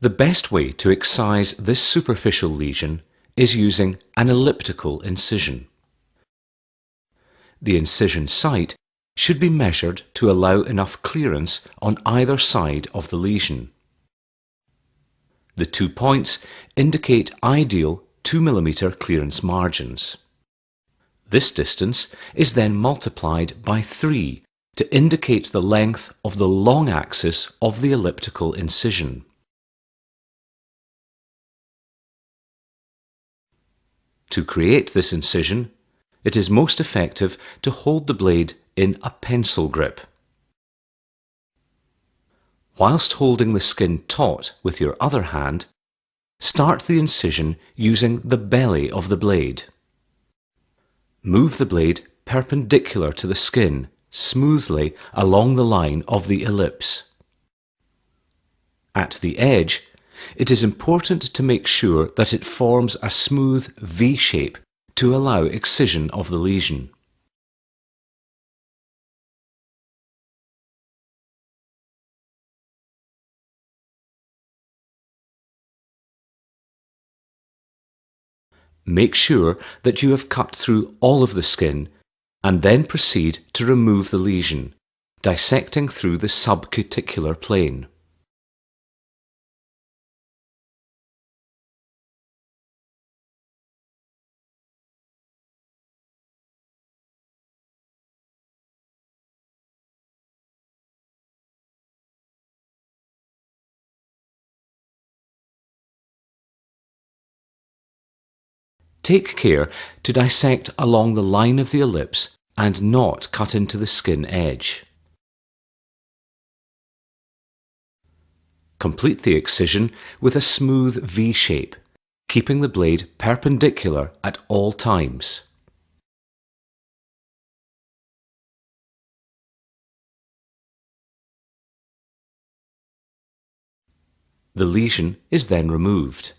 The best way to excise this superficial lesion is using an elliptical incision. The incision site should be measured to allow enough clearance on either side of the lesion. The 2 points indicate ideal 2 mm clearance margins. This distance is then multiplied by 3 to indicate the length of the long axis of the elliptical incision. To create this incision, it is most effective to hold the blade in a pencil grip. Whilst holding the skin taut with your other hand, start the incision using the belly of the blade. Move the blade perpendicular to the skin smoothly along the line of the ellipse. At the edge, it is important to make sure that it forms a smooth V shape to allow excision of the lesion. Make sure that you have cut through all of the skin and then proceed to remove the lesion, dissecting through the subcuticular plane. Take care to dissect along the line of the ellipse and not cut into the skin edge. Complete the excision with a smooth V shape, keeping the blade perpendicular at all times. The lesion is then removed.